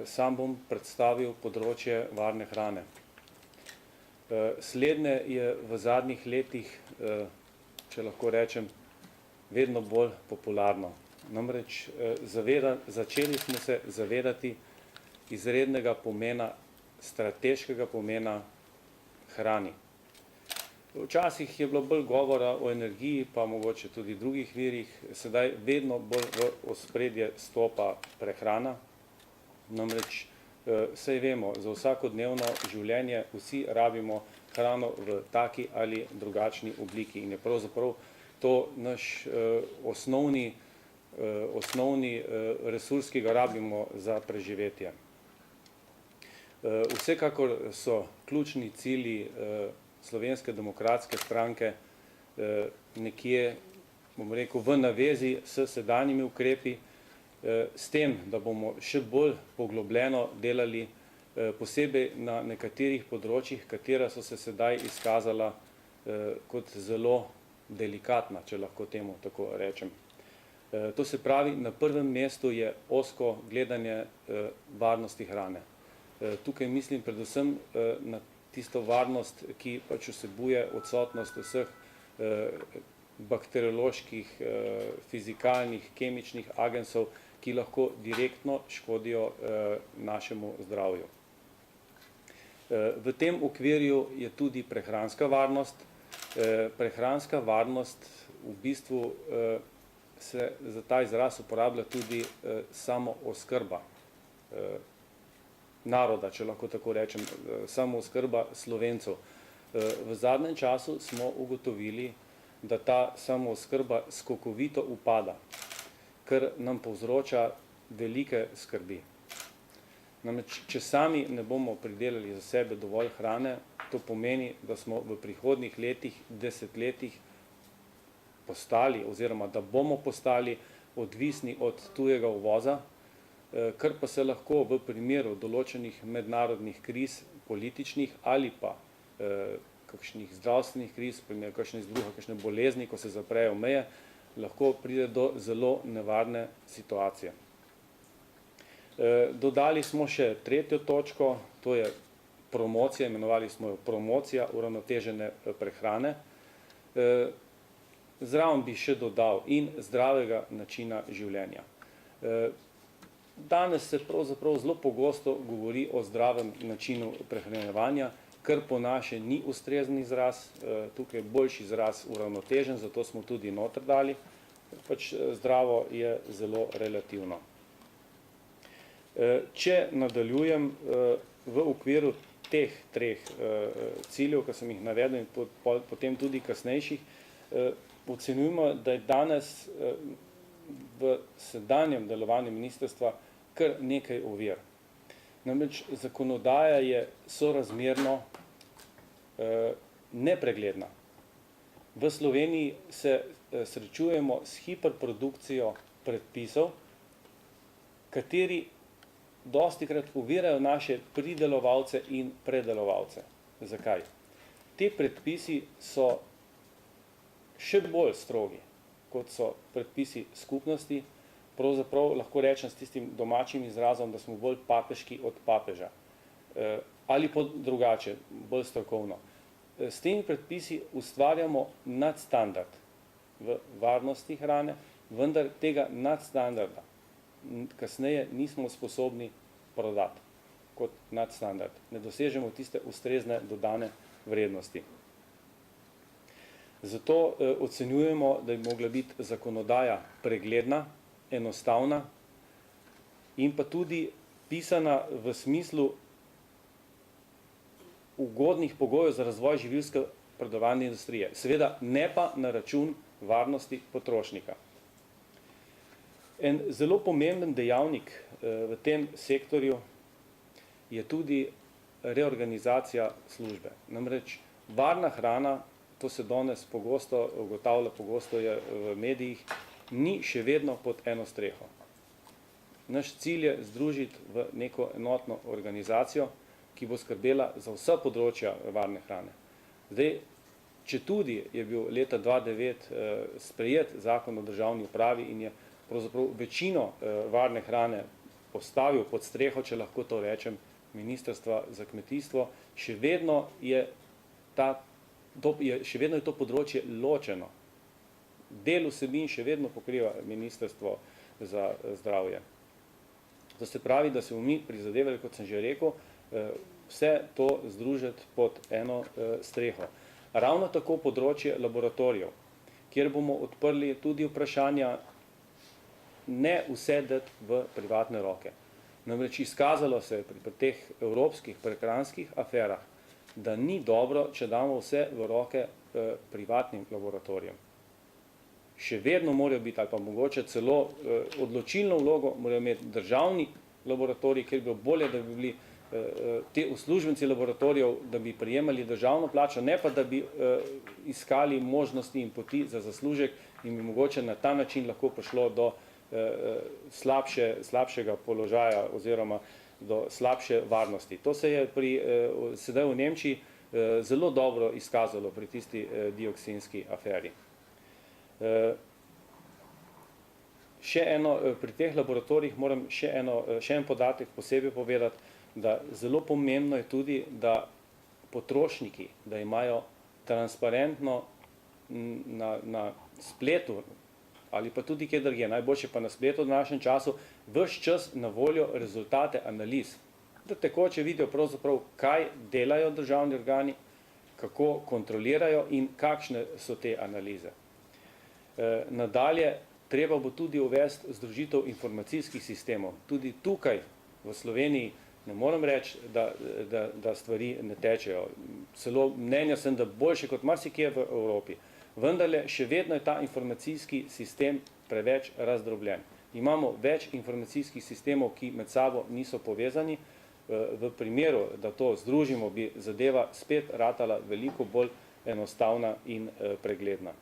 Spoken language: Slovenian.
Sam bom predstavil področje varne hrane. Slednje je v zadnjih letih, če lahko rečem, vedno bolj popularno. Namreč začeli smo se zavedati izrednega pomena, strateškega pomena hrani. Včasih je bilo bolj govora o energiji, pa mogoče tudi drugih virih, sedaj vedno bolj v ospredje stopa prehrana. Namreč, saj vemo, za vsakodnevno življenje vsi rabimo hrano v taki ali drugačni obliki in je pravzaprav to naš osnovni resurs, ki ga rabimo za preživetje. Vsekakor so ključni cilji Slovenske demokratske stranke nekje, bom rekel, v navezi s sedanjimi ukrepi, s tem, da bomo še bolj poglobljeno delali posebej na nekaterih področjih, katera so se sedaj izkazala kot zelo delikatna, če lahko temu tako rečem. To se pravi, na prvem mestu je ozko gledanje varnosti hrane. Tukaj mislim predvsem na tisto varnost, ki pač vsebuje odsotnost vseh bakterioloških, fizikalnih, kemičnih agensov, ki lahko direktno škodijo našemu zdravju. V tem okvirju je tudi prehranska varnost. Prehranska varnost v bistvu se za ta izraz uporablja tudi samooskrba naroda, če lahko tako rečem, samooskrba Slovencev. V zadnjem času smo ugotovili, da ta samooskrba skokovito upada, kar nam povzroča velike skrbi. Namreč, če sami ne bomo pridelali za sebe dovolj hrane, to pomeni, da smo v prihodnjih letih, desetletjih postali, oziroma da bomo postali odvisni od tujega uvoza, kar pa se lahko v primeru določenih mednarodnih kriz, političnih ali pa kakšnih zdravstvenih kriz, primer kakšne izbruha, kakšne bolezni, ko se zaprejo meje, lahko pride do zelo nevarne situacije. Dodali smo še tretjo točko, to je promocija, imenovali smo jo promocija uravnotežene prehrane. Zraven bi še dodal in zdravega načina življenja. Danes se pravzaprav zelo pogosto govori o zdravem načinu prehranjevanja, kar po naše ni ustrezen izraz, tukaj je boljši izraz uravnotežen, zato smo tudi noter dali, pač zdravo je zelo relativno. Če nadaljujem v okviru teh treh ciljev, ki sem jih navedel in potem tudi kasnejših, ocenjujemo, da je danes v sedanjem delovanju ministrstva kar nekaj ovir. Namreč zakonodaja je sorazmerno nepregledna. V Sloveniji se srečujemo s hiperprodukcijo predpisov, kateri dostikrat ovirajo naše pridelovalce in predelovalce. Zakaj? Ti predpisi so še bolj strogi, kot so predpisi skupnosti, pravzaprav lahko rečem s tistim domačim izrazom, da smo bolj papeški od papeža. Ali pa drugače, bolj strokovno. S temi predpisi ustvarjamo nadstandard v varnosti hrane, vendar tega nadstandarda kasneje nismo sposobni prodati kot nadstandard. Ne dosežemo tiste ustrezne dodane vrednosti. Zato ocenjujemo, da bi mogla biti zakonodaja pregledna, enostavna in pa tudi pisana v smislu ugodnih pogojev za razvoj živilsko-predelovalne industrije. Seveda ne pa na račun varnosti potrošnika. En zelo pomemben dejavnik v tem sektorju je tudi reorganizacija službe. Namreč varna hrana, to se danes pogosto ugotavlja, pogosto je v medijih, ni še vedno pod eno streho. Naš cilj je združiti v neko enotno organizacijo, ki bo skrbela za vsa področja varne hrane. Zdaj, četudi je bil leta 2009 sprejet zakon o državni upravi in je pravzaprav večino varne hrane postavil pod streho, če lahko to rečem, Ministrstva za kmetijstvo, še vedno je to področje ločeno. Del vsebin še vedno pokriva Ministrstvo za zdravje. To se pravi, da se bomo mi prizadevali, kot sem že rekel, vse to združiti pod eno streho. Ravno tako področje laboratorijev, kjer bomo odprli tudi vprašanja, ne vse dati v privatne roke. Namreč izkazalo se je pri teh evropskih prehranskih aferah, da ni dobro, če damo vse v roke privatnim laboratorijem. Še vedno morajo biti, ali pa mogoče celo odločilno vlogo, morajo imeti državni laboratoriji, kjer bi bilo bolje, da bi bili te uslužbenci laboratorijev, da bi prejemali državno plačo, ne pa da bi iskali možnosti in poti za zaslužek in bi mogoče na ta način lahko prišlo do slabšega položaja oziroma do slabše varnosti. To se je sedaj v Nemčiji zelo dobro izkazalo pri tisti dioksinski aferi. Pri teh laboratorijih moram še en podatek posebej povedati, da zelo pomembno je tudi, da potrošniki, da imajo transparentno na spletu ali pa tudi kje drugje, najboljše pa na spletu v današnjem času, ves čas na voljo rezultate analiz. Da tekoče vidijo pravzaprav, kaj delajo državni organi, kako kontrolirajo in kakšne so te analize. Nadalje, treba bo tudi uvesti združitev informacijskih sistemov. Tudi tukaj v Sloveniji ne morem reči, da stvari ne tečejo. Celo mnenja sem, da boljše kot marsikje v Evropi. Vendarle še vedno je ta informacijski sistem preveč razdrobljen. Imamo več informacijskih sistemov, ki med sabo niso povezani. V primeru, da to združimo, bi zadeva spet ratala veliko bolj enostavna in pregledna.